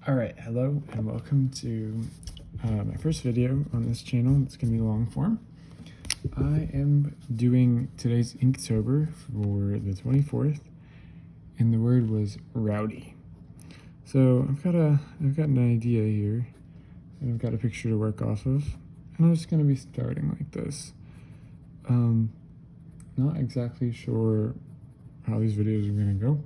Alright, hello and welcome to my first video on this channel. It's going to be long form. I am doing today's Inktober for the 24th, and the word was rowdy. So I've got an idea here, and I've got a picture to work off of, and I'm just going to be starting like this. Not exactly sure how these videos are going to go.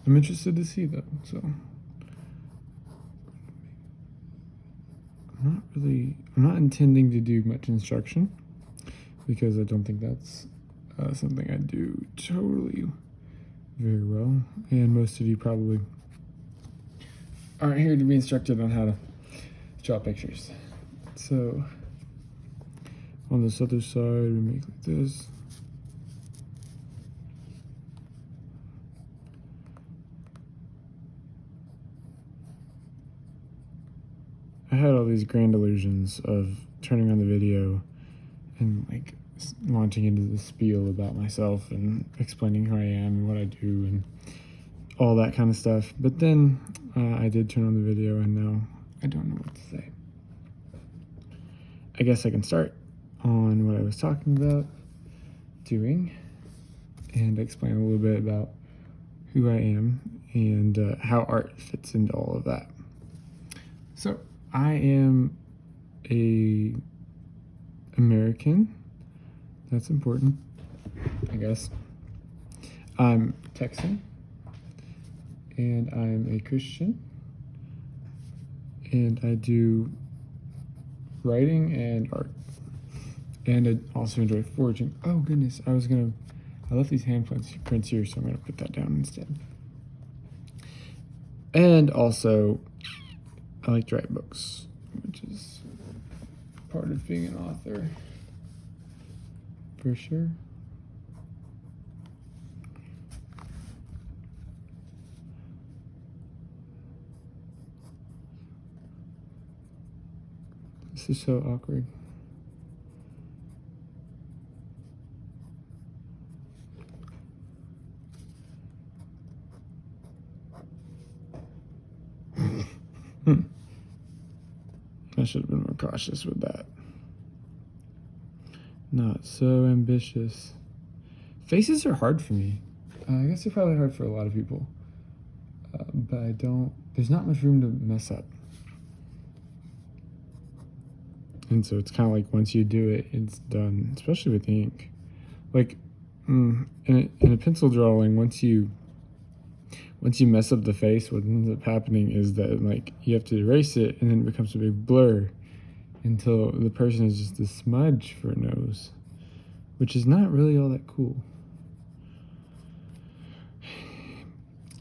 I'm interested to see them, so I'm not intending to do much instruction because I don't think that's something I do totally very well, and most of you probably aren't here to be instructed on how to draw pictures. So on this other side, we make like this. I had all these grand illusions of turning on the video and like launching into the spiel about myself and explaining who I am and what I do and all that kind of stuff. But then I did turn on the video and now I don't know what to say. I guess I can start on what I was talking about doing and explain a little bit about who I am and how art fits into all of that. So I am a American. That's important, I guess. I'm Texan, and I'm a Christian, and I do writing and art, and I also enjoy foraging. Oh goodness, I left these hand prints here, so I'm gonna put that down instead. And also, I like to write books, which is part of being an author, for sure. This is so awkward. I should have been more cautious with that. Not so ambitious. Faces are hard for me. I guess they're probably hard for a lot of people. But there's not much room to mess up. And so it's kind of like once you do it, it's done, especially with ink. Like in a pencil drawing, once you mess up the face, what ends up happening is that like you have to erase it and then it becomes a big blur until the person is just a smudge for a nose, which is not really all that cool.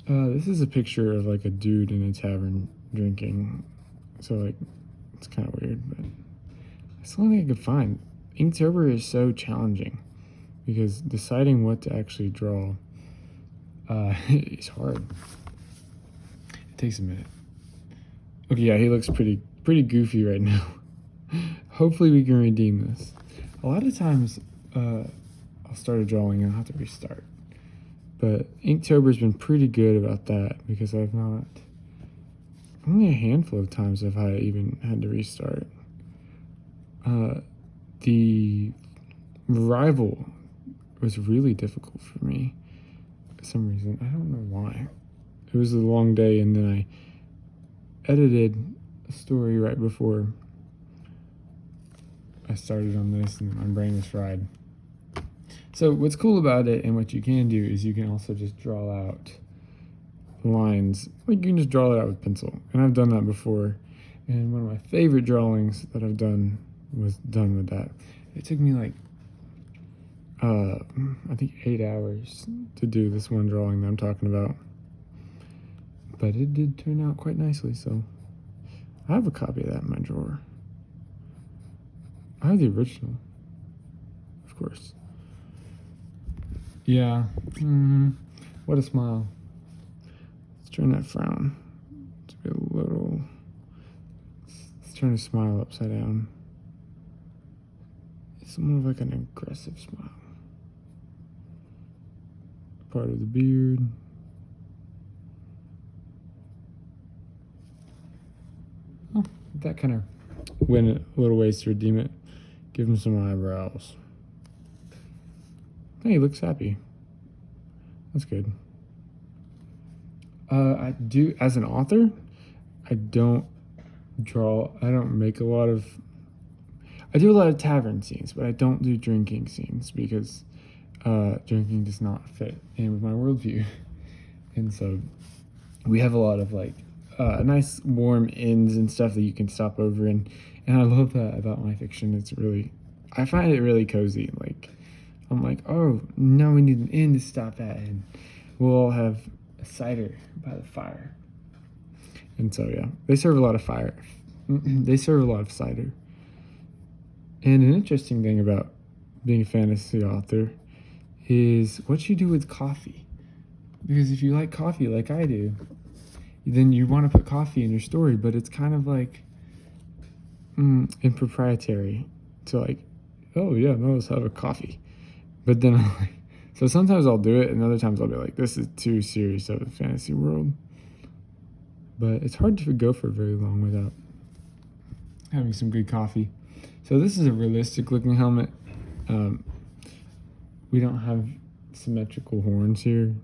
This is a picture of like a dude in a tavern drinking, so like it's kind of weird, but it's the only thing I could find. Inktober is so challenging because deciding what to actually draw is hard. It takes a minute. Okay, yeah, he looks pretty goofy right now. Hopefully we can redeem this. A lot of times I'll start a drawing and I'll have to restart. But Inktober's been pretty good about that because only a handful of times have I even had to restart. The rival was really difficult for me for some reason. I don't know why. It was a long day, and then I edited a story right before I started on this, and my brain was fried. So what's cool about it, and what you can do, is you can also just draw out lines. Like you can just draw it out with pencil, and I've done that before. And one of my favorite drawings that I've done was done with that. It took me like I think 8 hours to do this one drawing that I'm talking about, but it did turn out quite nicely. So I have a copy of that in my drawer. I have the original, of course. Yeah. What a smile. Let's turn that frown to be a little. Let's turn a smile upside down. It's more of like an aggressive smile. Part of the beard. that kind of went a little ways to redeem it. Give him some eyebrows. Hey, he looks happy. That's good. I do, as an author, I don't make a lot of, I do a lot of tavern scenes, but I don't do drinking scenes because drinking does not fit in with my worldview. And so we have a lot of like nice warm inns and stuff that you can stop over in. And I love that about my fiction. I find it really cozy. Like, I'm like, oh, now we need an inn to stop at, and we'll all have a cider by the fire. And so, yeah, they serve a lot of fire. They serve a lot of cider. And an interesting thing about being a fantasy author is what you do with coffee. Because if you like coffee like I do, then you want to put coffee in your story, but it's kind of like improprietary to like, oh yeah, no, let's have a coffee. But then I'm like, so sometimes I'll do it, and other times I'll be like, this is too serious of a fantasy world. But it's hard to go for very long without having some good coffee. So this is a realistic looking helmet. We don't have symmetrical horns here.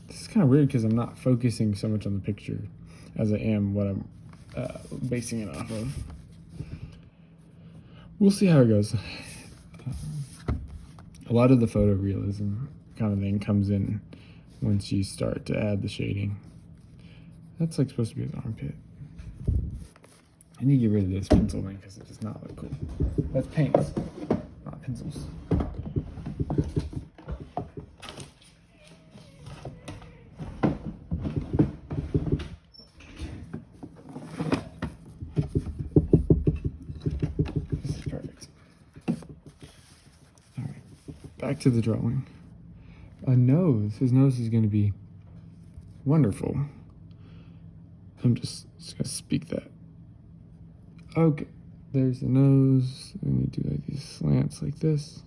This is kind of weird because I'm not focusing so much on the picture as I am what I'm basing it off of. We'll see how it goes. A lot of the photorealism kind of thing comes in once you start to add the shading. That's like supposed to be his armpit. I need to get rid of this pencil thing because it does not look cool. That's paints, not pencils. This is perfect. All right, back to the drawing. A nose. His nose is going to be wonderful. I'm just going to speak that. Okay, there's the nose, and you do like these slants like this.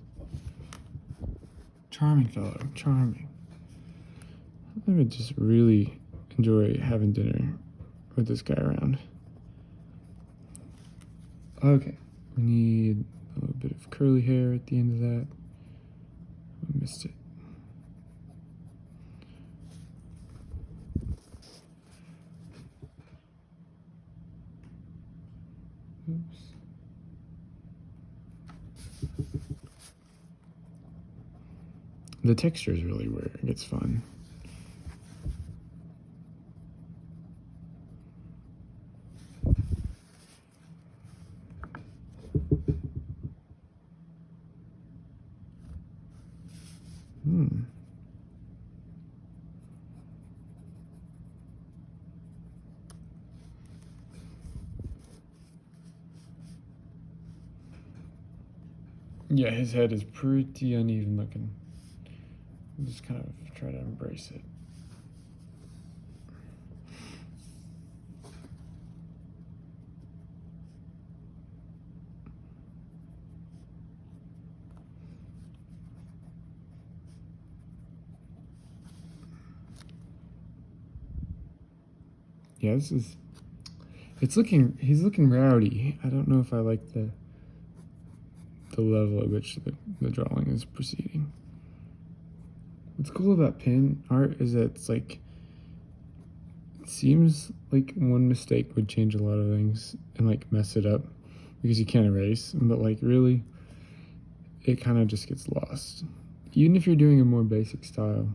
Charming fellow, charming. I would just really enjoy having dinner with this guy around. Okay, we need a little bit of curly hair at the end of that. I missed it. Oops. The texture is really where it gets fun. Yeah, his head is pretty uneven looking. Just kind of try to embrace it. Yeah, he's looking rowdy. I don't know if I like the level at which the drawing is proceeding. What's cool about pen art is that it's like, it seems like one mistake would change a lot of things and like mess it up because you can't erase, but like really, it kind of just gets lost. Even if you're doing a more basic style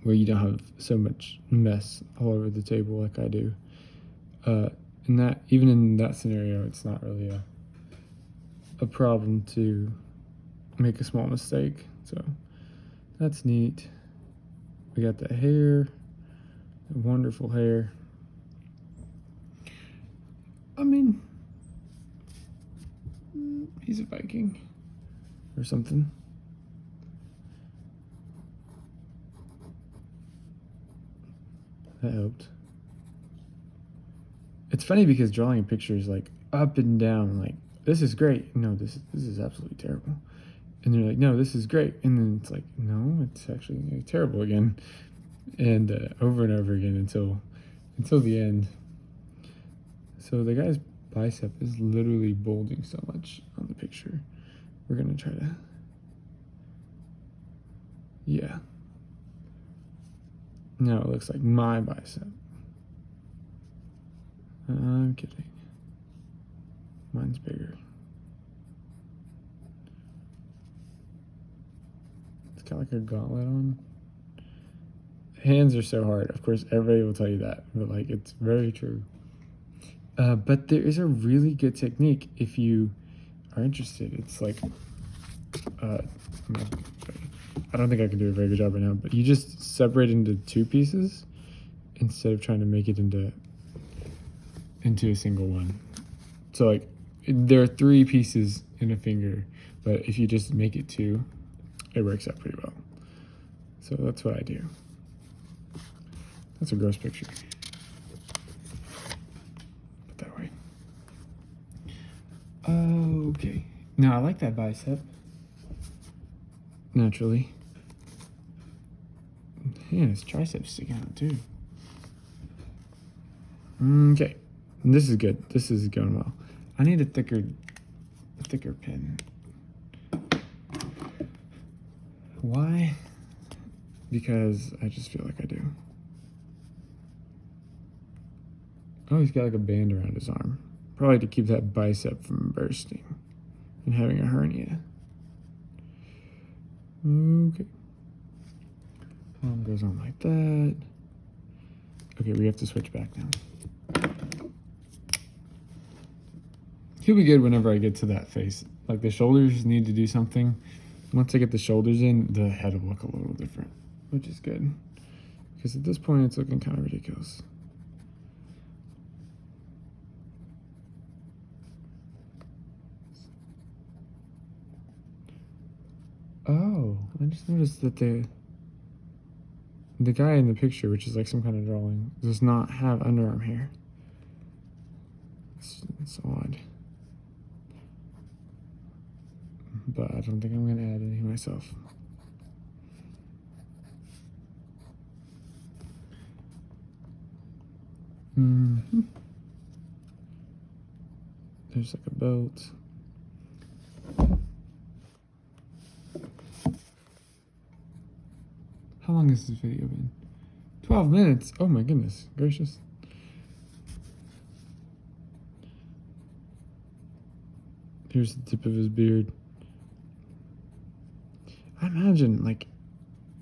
where you don't have so much mess all over the table like I do, even in that scenario, it's not really a problem to make a small mistake. So that's neat. We got the hair, the wonderful hair. I mean, he's a Viking or something. That helped. It's funny because drawing a picture is like up and down, like, this is great. No, this is absolutely terrible. And you're like, no, this is great. And then it's like, no, it's actually terrible again. And over and over again until until the end. So the guy's bicep is literally bulging so much on the picture. We're gonna try to, yeah. Now it looks like my bicep. I'm kidding. Mine's bigger. It's got like a gauntlet on. Hands are so hard. Of course, everybody will tell you that, but like it's very true. But there is a really good technique if you are interested. It's like, I don't think I can do a very good job right now, but you just separate into two pieces instead of trying to make it into a single one. So like there are 3 pieces in a finger, but if you just make it 2, it works out pretty well. So that's what I do. That's a gross picture. Put that way. Okay. Now I like that bicep. Naturally. Yeah, his triceps sticking out too. Okay. This is good. This is going well. I need a thicker pen. Why? Because I just feel like I do. Oh, he's got like a band around his arm. Probably to keep that bicep from bursting and having a hernia. Okay. Arm goes on like that. Okay, we have to switch back now. He'll be good whenever I get to that face. Like the shoulders need to do something. Once I get the shoulders in, the head will look a little different, which is good. Because at this point, it's looking kind of ridiculous. Oh, I just noticed that the guy in the picture, which is like some kind of drawing, does not have underarm hair. It's odd. But I don't think I'm going to add any myself. There's like a belt. How long has this video been? 12 minutes. Oh my goodness gracious. Here's the tip of his beard. I imagine, like,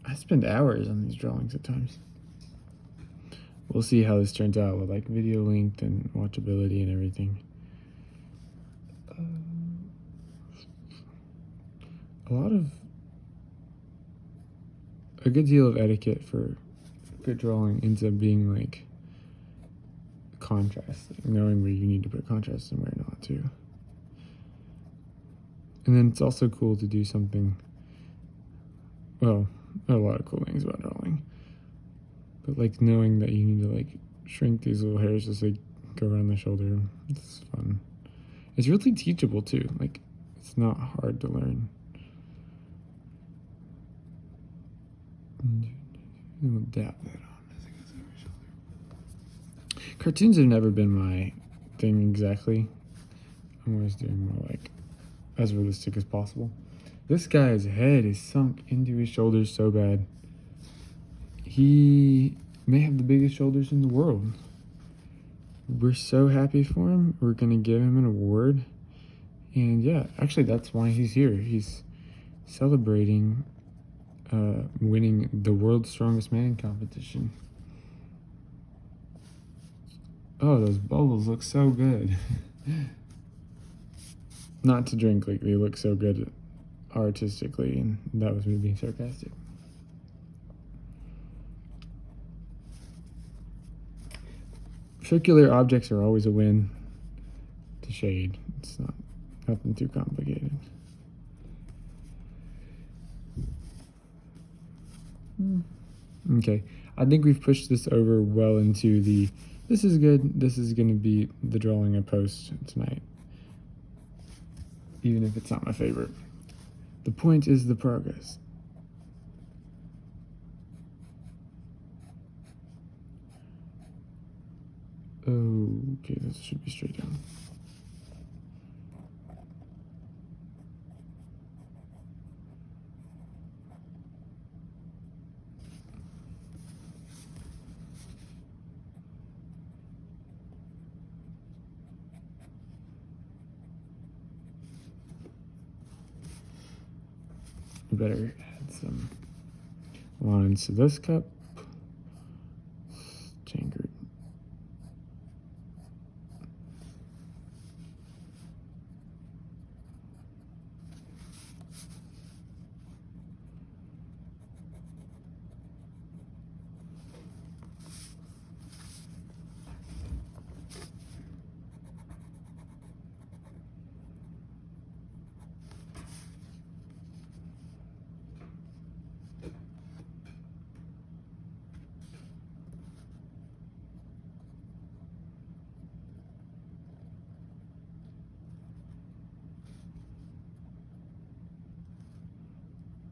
I spend hours on these drawings at times. We'll see how this turns out with, like, video length and watchability and everything. A good deal of etiquette for good drawing ends up being, like, contrast, like knowing where you need to put contrast and where not to. And then it's also cool to do something, well, a lot of cool things about drawing, but like knowing that you need to like shrink these little hairs as they go around the shoulder. It's fun. It's really teachable too. Like it's not hard to learn. We'll dab that on as it goes over your shoulder. Cartoons have never been my thing exactly. I'm always doing more like as realistic as possible. This guy's head is sunk into his shoulders so bad. He may have the biggest shoulders in the world. We're so happy for him. We're gonna give him an award. And yeah, actually that's why he's here. He's celebrating winning the World's Strongest Man competition. Oh, those bubbles look so good. Not to drink, like they look so good artistically, and that was me being sarcastic. Circular objects are always a win to shade. It's not nothing too complicated. Okay, I think we've pushed this over well into the, this is good, this is going to be the drawing I post tonight, even if it's not my favorite. The point is the progress. Okay, this should be straight down. We better add some lines to this cup. Tangered.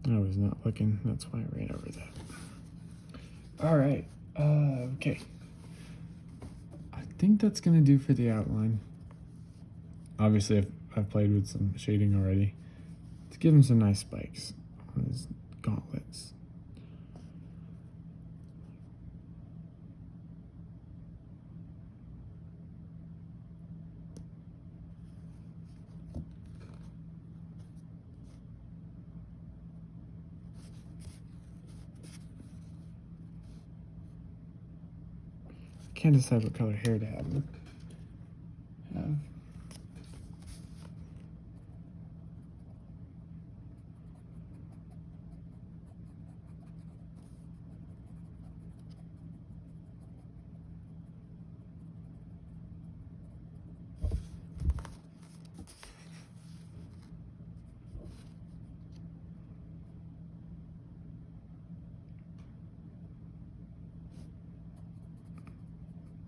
I was not looking, that's why I ran over that. All right, okay. I think that's gonna do for the outline. Obviously, I've played with some shading already to give him some nice spikes on his gauntlets. Can't decide what color hair to have.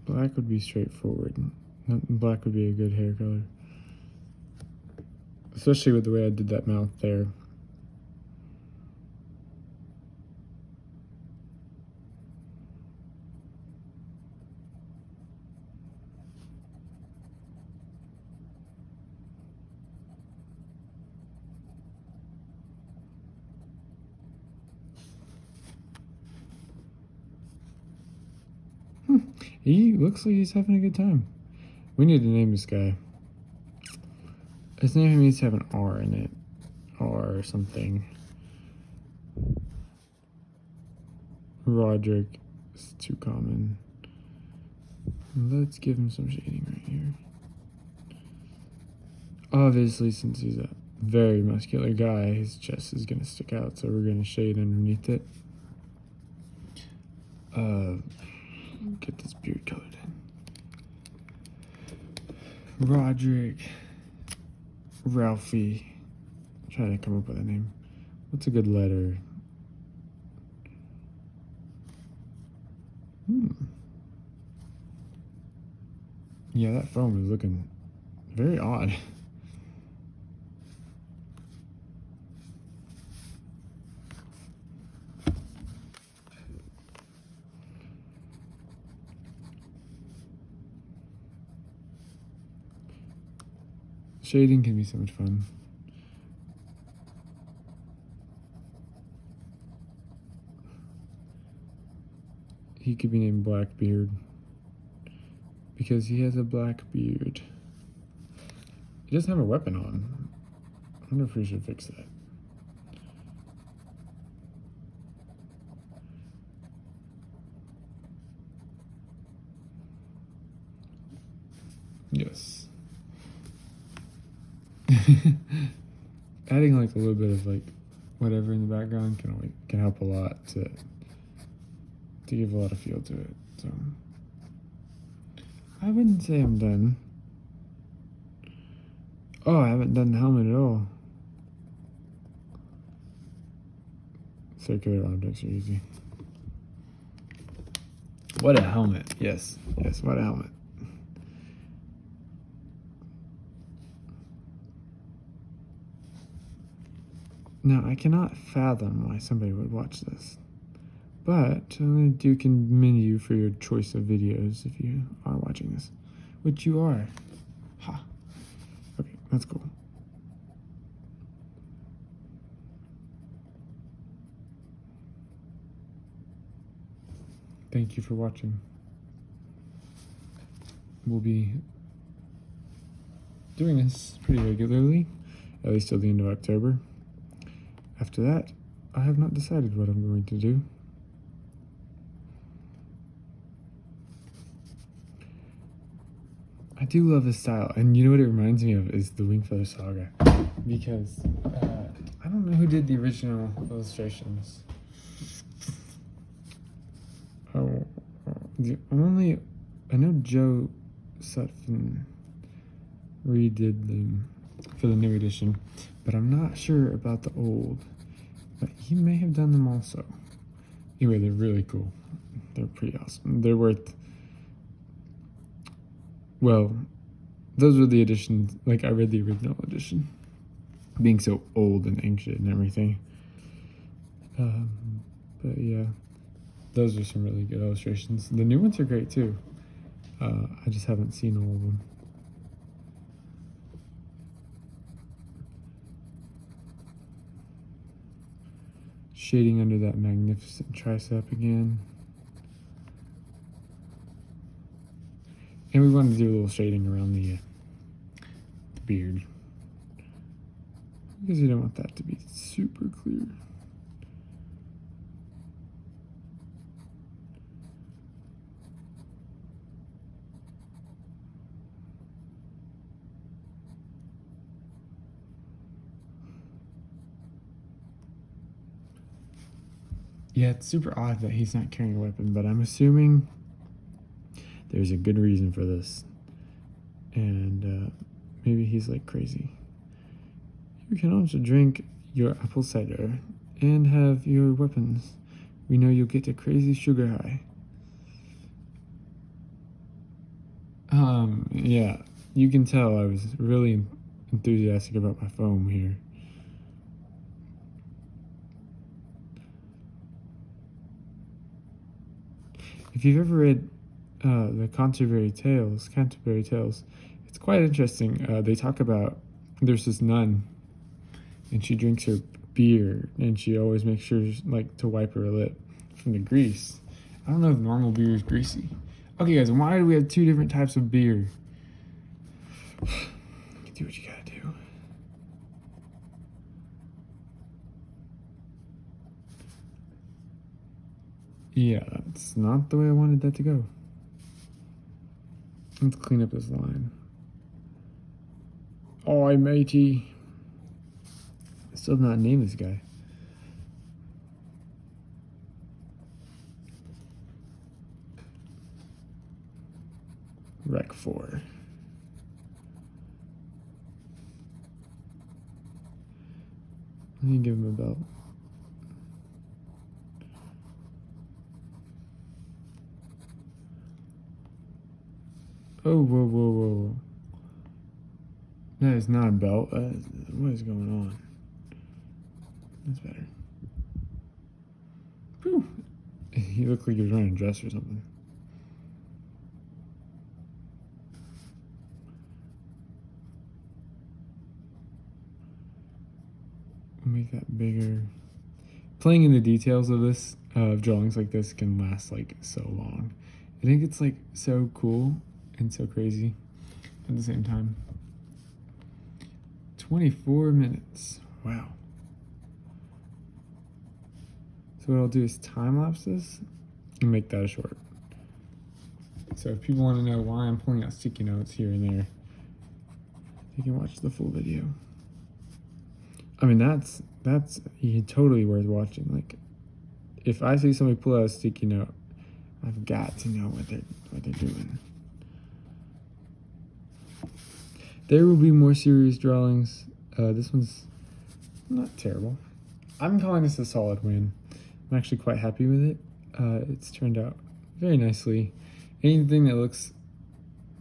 Black would be straightforward. Black would be a good hair color. Especially with the way I did that mouth there. He looks like he's having a good time. We need to name this guy. His name needs to have an R in it. R or something. Roderick is too common. Let's give him some shading right here. Obviously, since he's a very muscular guy, his chest is going to stick out, so we're going to shade underneath it. Get this beard colored in. Roderick. Ralphie. Try to come up with a name. What's a good letter? Yeah, that foam is looking very odd. Shading can be so much fun. He could be named Blackbeard because he has a black beard. He doesn't have a weapon on. I wonder if we should fix that. Yes. Adding like a little bit of like whatever in the background can help a lot to give a lot of feel to it. So I wouldn't say I'm done. Oh, I haven't done the helmet at all. Circular objects are easy. What a helmet. Yes, what a helmet. Now, I cannot fathom why somebody would watch this, but I do commend you for your choice of videos if you are watching this. what you are. Ha. Okay, that's cool. Thank you for watching. We'll be doing this pretty regularly, at least till the end of October. After that, I have not decided what I'm going to do. I do love this style, and you know what it reminds me of is the Wingfeather Saga, because I don't know who did the original illustrations. Oh, I know Joe Sutphin redid them for the new edition, but I'm not sure about the old. But he may have done them also. Anyway, they're really cool. They're pretty awesome. They're worth. Well, those were the editions. Like I read the original edition, being so old and ancient and everything. But yeah, those are some really good illustrations. The new ones are great too. I just haven't seen all of them. Shading under that magnificent tricep again. And we wanted to do a little shading around the beard, because you don't want that to be super clear. Yeah, it's super odd that he's not carrying a weapon, but I'm assuming there's a good reason for this. And maybe he's like crazy. You can also drink your apple cider and have your weapons. We know you'll get a crazy sugar high. Yeah, you can tell I was really enthusiastic about my foam here. If you've ever read the Canterbury Tales, it's quite interesting. They talk about, there's this nun, and she drinks her beer, and she always makes sure like to wipe her lip from the grease. I don't know if normal beer is greasy. Okay, guys, why do we have two different types of beer? You do what you gotta do. Yeah, that's not the way I wanted that to go. Let's clean up this line. Oi, matey. I still have not named this guy. Rec 4. Let me give him a belt. Oh, whoa, whoa, whoa. That is not a belt. What is going on? That's better. Whew. He looked like he was wearing a dress or something. Make that bigger. Playing in the details of this, of drawings like this, can last like so long. I think it's like so cool and so crazy at the same time. 24 minutes. Wow. So what I'll do is time lapse this and make that a short. So if people want to know why I'm pulling out sticky notes here and there, they can watch the full video. I mean, that's totally worth watching. Like, if I see somebody pull out a sticky note, I've got to know what they're doing. There will be more serious drawings. This one's not terrible. I'm calling this a solid win. I'm actually quite happy with it. It's turned out very nicely. Anything that looks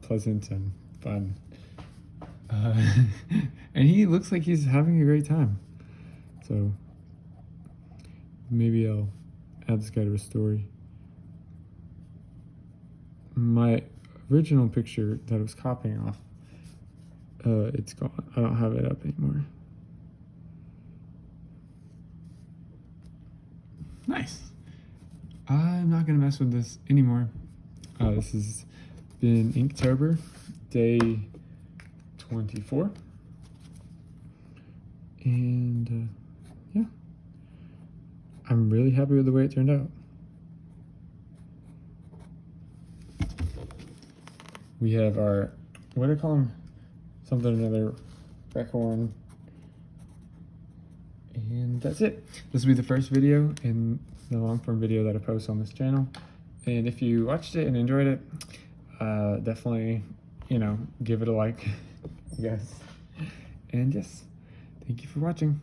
pleasant and fun. And he looks like he's having a great time. So maybe I'll add this guy to a story. My original picture that I was copying off, it's gone. I don't have it up anymore. Nice. I'm not gonna mess with this anymore. This has been Inktober, day 24. And yeah, I'm really happy with the way it turned out. We have our, what do I call them? Something or another, Reckhorn. And that's it. This will be the first video in the long form video that I post on this channel. And if you watched it and enjoyed it, definitely, give it a like, I guess. And yes, thank you for watching.